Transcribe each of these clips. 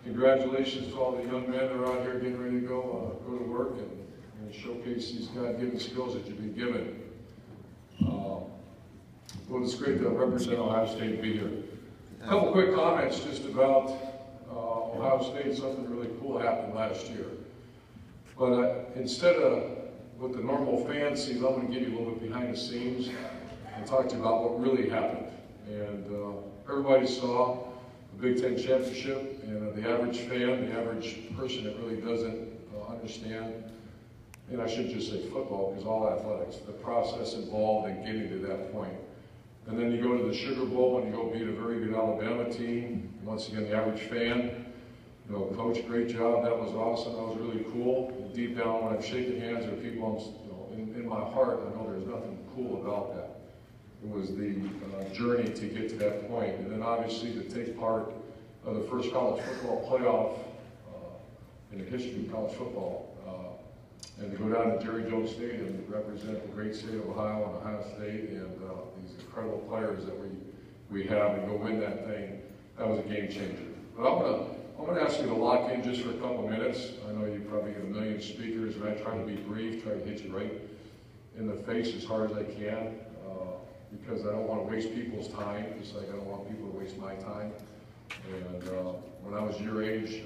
congratulations to all the young men that are out here getting ready to go to work and showcase these God-given skills that you've been given. Well, it's great to represent Ohio State and be here. A couple quick comments just about Ohio State. Something really cool happened last year. But instead of what the normal fan sees, I'm going to give you a little bit behind the scenes and talk to you about what really happened. And everybody saw the Big Ten championship, and the average fan, the average person that really doesn't understand, and I should just say football, because all athletics, the process involved in getting to that point. And then you go to the Sugar Bowl and you go beat a very good Alabama team. Once again, the average fan, coach, great job, that was awesome, that was really cool. And deep down, when I'm shaking hands with people, in my heart, I know there's nothing cool about that. It was the journey to get to that point. And then obviously to take part of the first college football playoff in the history of college football. And to go down to Jerry Jones Stadium and represent the great state of Ohio and Ohio State and these incredible players that we have and go win that thing, that was a game changer. But I'm gonna ask you to lock in just for a couple minutes. I know you probably get a million speakers, and I try to be brief, try to hit you right in the face as hard as I can, because I don't want to waste people's time, just like I don't want people to waste my time. And when I was your age,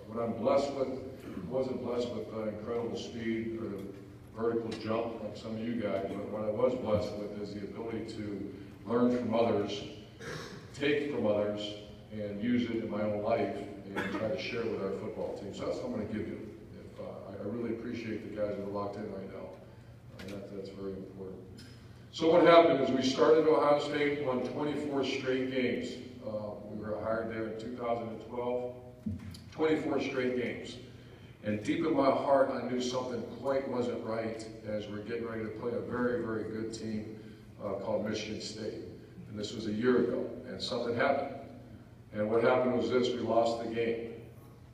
what I'm blessed with, wasn't blessed with incredible speed or vertical jump like some of you guys, but what I was blessed with is the ability to learn from others, take from others, and use it in my own life and try to share it with our football team. So that's what I'm going to give you. I really appreciate the guys that are locked in right now. That's very important. So what happened is we started Ohio State, won 24 straight games. We were hired there in 2012, 24 straight games. And deep in my heart, I knew something quite wasn't right as we're getting ready to play a very, very good team called Michigan State. And this was a year ago, and something happened. And what happened was this: we lost the game.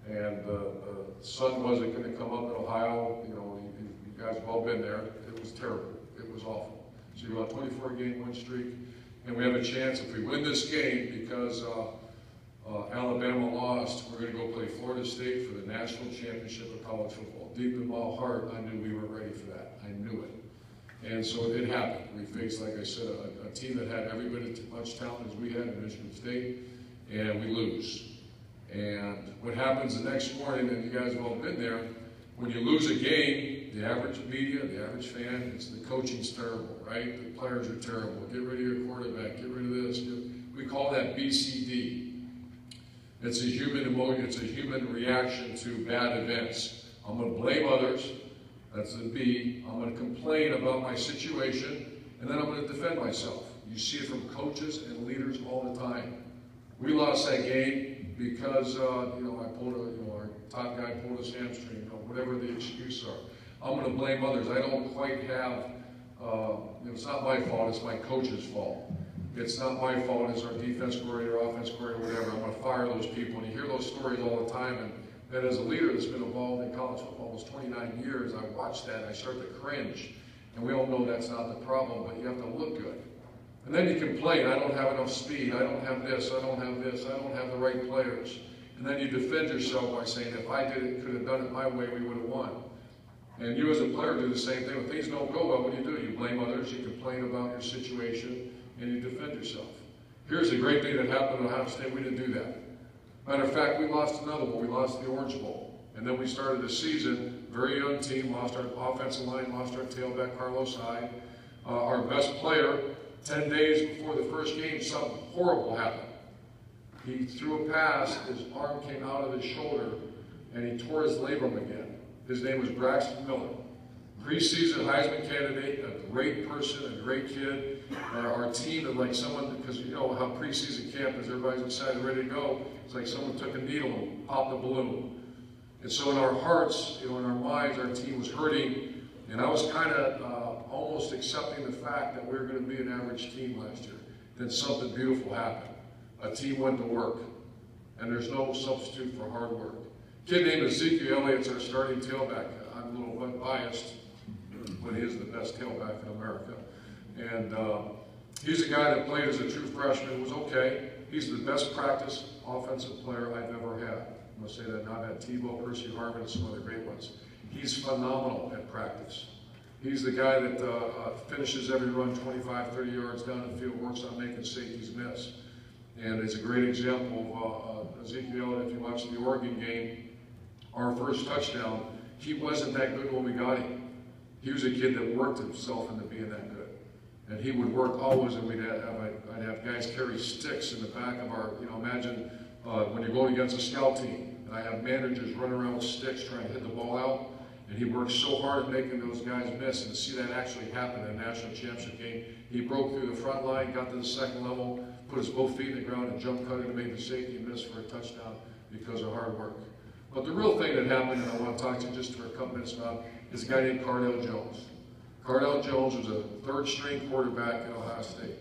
And the sun wasn't going to come up in Ohio. You guys have all been there. It was terrible. It was awful. So you're on a 24-game win streak, and we have a chance if we win this game because Alabama lost, we're going to go play Florida State for the national championship of college football. Deep in my heart, I knew we were ready for that. I knew it. And so it happened. We faced, like I said, a team that had every bit as much talent as we had in Michigan State, and we lose. And what happens the next morning, and you guys have all been there, when you lose a game, the average media, the average fan, it's the coaching's terrible, right? The players are terrible. Get rid of your quarterback. Get rid of this. We call that BCD. It's a human emotion. It's a human reaction to bad events. I'm going to blame others. That's the B. I'm going to complain about my situation, and then I'm going to defend myself. You see it from coaches and leaders all the time. We lost that game because I pulled our top guy pulled his hamstring, whatever the excuses are. I'm going to blame others. I don't quite have. It's not my fault. It's my coach's fault. It's not my fault. It's our defense coordinator, offense coordinator, whatever. I'm going to fire those people. And you hear those stories all the time. And then as a leader that's been involved in college football almost 29 years, I watch that and I start to cringe. And we all know that's not the problem, but you have to look good. And then you complain, I don't have enough speed, I don't have this, I don't have this, I don't have the right players. And then you defend yourself by saying, if I did it, could have done it my way, we would have won. And you as a player do the same thing. When things don't go well, what do? You blame others, you complain about your situation, and you defend yourself. Here's the great thing that happened at Ohio State. We didn't do that. Matter of fact, we lost another one. We lost the Orange Bowl. And then we started the season, very young team, lost our offensive line, lost our tailback, Carlos Hyde. Our best player, 10 days before the first game, something horrible happened. He threw a pass, his arm came out of his shoulder, and he tore his labrum again. His name was Braxton Miller. Preseason Heisman candidate, a great person, a great kid. Our team is like someone, because you know how preseason camp is, everybody's excited, ready to go. It's like someone took a needle and popped a balloon. And so in our hearts, in our minds, our team was hurting. And I was kind of almost accepting the fact that we were going to be an average team last year. Then something beautiful happened. A team went to work. And there's no substitute for hard work. A kid named Ezekiel Elliott's our starting tailback. I'm a little biased, but he is the best tailback in America. And he's a guy that played as a true freshman, was okay. He's the best practice offensive player I've ever had. I'm going to say that now. I've had Tebow, Percy Harvin, and some other great ones. He's phenomenal at practice. He's the guy that finishes every run 25, 30 yards down the field, works on making safeties miss. And it's a great example of Ezekiel. If you watch the Oregon game, our first touchdown, he wasn't that good when we got him. He was a kid that worked himself into being that good. And he would work always, and I'd have guys carry sticks in the back of our, imagine when you're going against a scout team, and I have managers running around with sticks trying to hit the ball out. And he worked so hard at making those guys miss, and to see that actually happen in a national championship game, he broke through the front line, got to the second level, put his both feet in the ground and jump cut it and made the safety miss for a touchdown because of hard work. But the real thing that happened, and I want to talk to you just for a couple minutes about, is a guy named Cardell Jones. Cardell Jones was a third-string quarterback at Ohio State.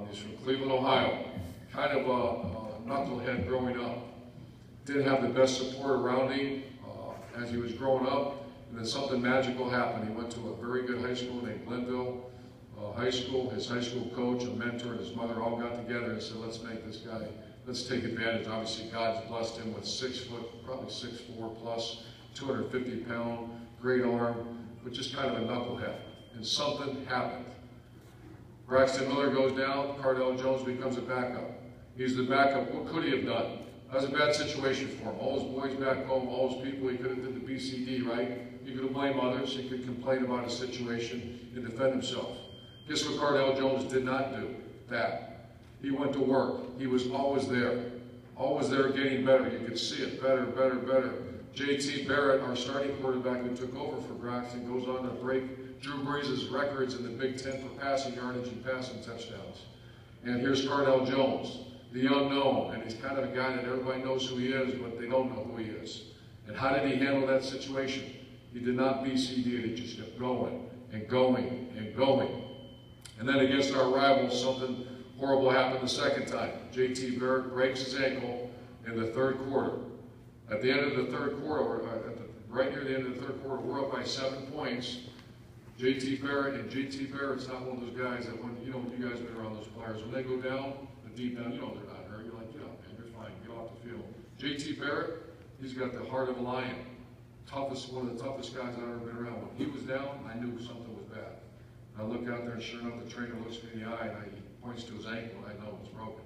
He's from Cleveland, Ohio. Kind of a knucklehead growing up. Didn't have the best support around him as he was growing up, and then something magical happened. He went to a very good high school named Glenville High School. His high school coach, a mentor, and his mother all got together and said, let's make this guy, let's take advantage. Obviously, God's blessed him with 6 foot, probably 6'4" plus, 250-pound, great arm, but just kind of a knucklehead. And something happened. Braxton Miller goes down, Cardell Jones becomes a backup. He's the backup. What could he have done? That was a bad situation for him. All his boys back home, all his people, he could have did the BCD, right? He could have blamed others. He could complain about a situation and defend himself. Guess what Cardell Jones did not do? That. He went to work. He was always there getting better. You could see it, better, better, better. J.T. Barrett, our starting quarterback who took over for Braxton, goes on to break Drew Brees' records in the Big Ten for passing yardage and passing touchdowns. And here's Cardell Jones, the unknown, and he's kind of a guy that everybody knows who he is, but they don't know who he is. And how did he handle that situation? He did not BCD it, he just kept going and going and going. And then against our rivals, something horrible happened the second time. J.T. Barrett breaks his ankle in the third quarter. At the end of the third quarter, right near the end of the third quarter, we're up by 7 points. J.T. Barrett, and J.T. Barrett's not one of those guys that when, you guys have been around those players, when they go down, the deep down, they're not hurt. You're like, get up, man, you're fine, get off the field. J.T. Barrett, he's got the heart of a lion. One of the toughest guys I've ever been around. When he was down, I knew something was bad. I look out there, and sure enough, the trainer looks me in the eye, and he points to his ankle, and I know it's broken.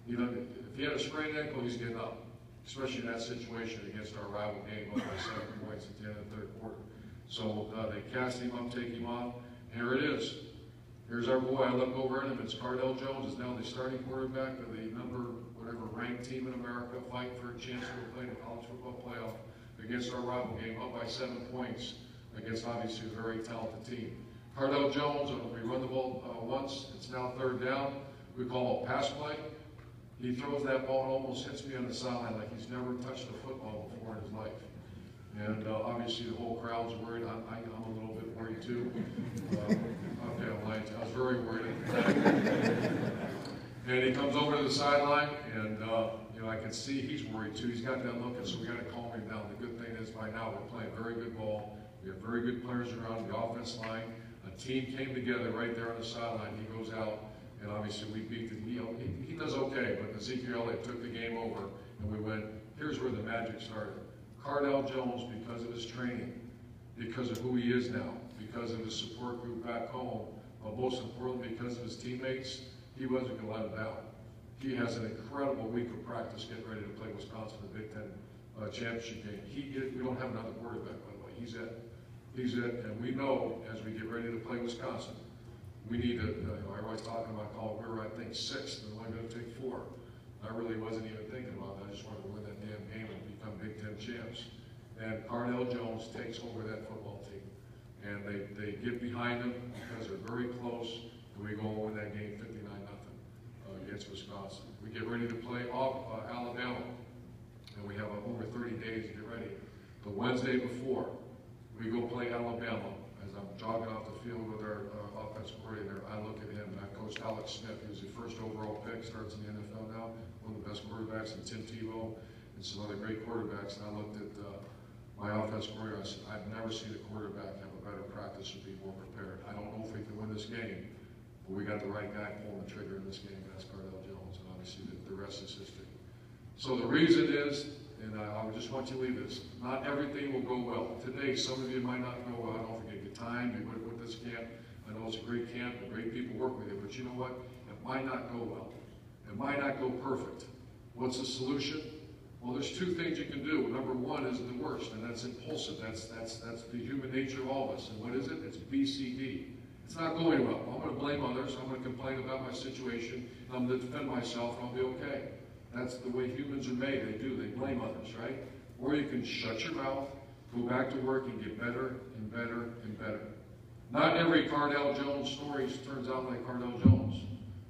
If he had a sprained ankle, he's getting up. Especially in that situation against our rival game, up by 7 points at the end of the third quarter. So they cast him up, take him off. Here it is. Here's our boy. I look over at him. It's Cardell Jones. Is now the starting quarterback of the whatever ranked team in America, fighting for a chance to play the college football playoff against our rival game, up by 7 points against obviously a very talented team. Cardell Jones, we run the ball once. It's now third down. We call it pass play. He throws that ball and almost hits me on the sideline like he's never touched a football before in his life. And obviously the whole crowd's worried. I'm a little bit worried too. Okay, I'm lying to you. I was very worried. And he comes over to the sideline, and I can see he's worried too. He's got that look, and so we got to calm him down. The good thing is by now we're playing very good ball. We have very good players around the offense line. A team came together right there on the sideline. He goes out. And obviously we beat the deal. He does okay, but Ezekiel took the game over, and we went, here's where the magic started. Cardell Jones, because of his training, because of who he is now, because of his support group back home, but most importantly, because of his teammates, he wasn't going to let him down. He has an incredible week of practice getting ready to play Wisconsin in the Big Ten championship game. We don't have another quarterback, by the way. He's it. He's it, and we know as we get ready to play Wisconsin, we need to, everybody's talking about we were, I think, 6th, and we're only going to take 4. I really wasn't even thinking about that. I just wanted to win that damn game and become Big Ten champs. And Cardell Jones takes over that football team. And they get behind him because they're very close, and we go and win that game 59-0 against Wisconsin. We get ready to play off Alabama, and we have over 30 days to get ready. The Wednesday before, we go play Alabama. As I'm jogging off the field with our offensive coordinator, I look at him, and I coached Alex Smith. He was the first overall pick, starts in the NFL now, one of the best quarterbacks, and Tim Tebow, and some other great quarterbacks. And I looked at my offensive coordinator, I said, I've never seen a quarterback have a better practice or be more prepared. I don't know if we can win this game, but we got the right guy pulling the trigger in this game, and that's Cardell Jones. And obviously the rest is history. So the reason is, and I just want you to leave this, not everything will go well. Today, some of you might not know, well, don't forget your time, you went with this camp. I know it's a great camp, and great people work with you, but you know what? It might not go well. It might not go perfect. What's the solution? Well, there's two things you can do. Number one is the worst, and that's impulsive. That's the human nature of all of us. And what is it? It's BCD. It's not going well. I'm going to blame others. I'm going to complain about my situation, and I'm going to defend myself, and I'll be okay. That's the way humans are made. They do. They blame others, right? Or you can shut your mouth, go back to work, and get better and better and better. Not every Cardell Jones story turns out like Cardell Jones.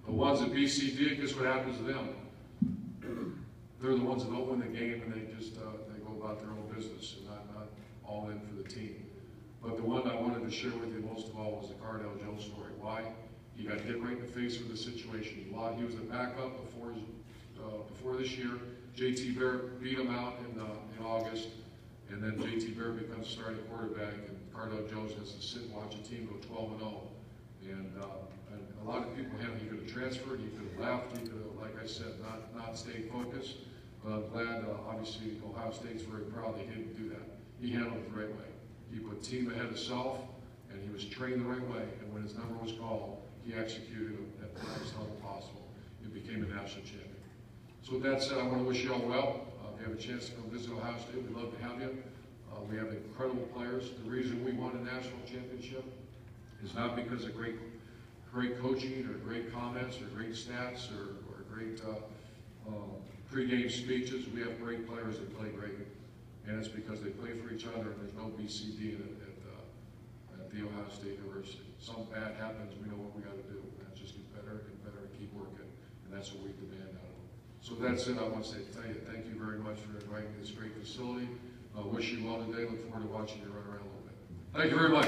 The ones that BCD, guess what happens to them? They're the ones that don't win the game, and they just they go about their own business and not all in for the team. But the one I wanted to share with you most of all was the Cardell Jones story. Why? He got hit right in the face with the situation. He was the backup before this year. JT Bear beat him out in August, and then JT Bear becomes starting quarterback, and Cardell Jones has to sit and watch a team go 12-0. And a lot of people he could have transferred, he could have left, he could have, like I said, not stayed focused. But I'm glad, obviously, Ohio State's very proud that he didn't do that. He handled it the right way. He put team ahead of self, and he was trained the right way. And when his number was called, he executed at the highest level possible and became a national champion. So with that said, I want to wish you all well. If you have a chance to come visit Ohio State, we'd love to have you. We have incredible players. The reason we won a national championship is not because of great coaching or great comments or great stats or great pre-game speeches. We have great players that play great, and it's because they play for each other, and there's no BCD at the Ohio State University. Something bad happens, we know what we got to do, and just get better and better and keep working, and that's what we demand out of them. So that's it. I want to tell you thank you very much for inviting me to this great facility. I wish you well today. Look forward to watching you run around a little bit. Thank you very much.